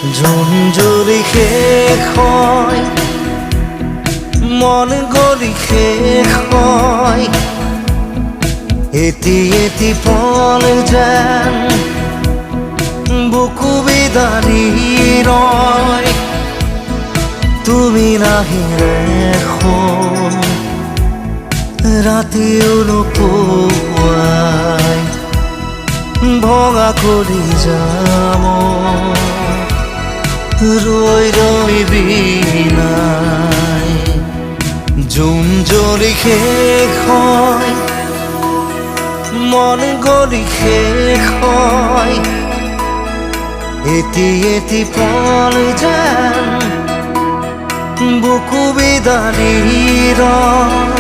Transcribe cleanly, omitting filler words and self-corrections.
ঝুনঝুরি শেষ হয়, মন গলি শেষ হয়, এটি এটি পল যেন বুকু বিদাৰি ৰয়। তুমি নাহিলে এখন ৰাতিও নোপোৱাই, ভঙা কৰি যাম ৰৈ ৰৈ বিনাই। জোন জ্বলি শেষ হয়, মন গলি শেষ হয়, এটি এটি পল যেন বুকু বিদাৰি ৰয়।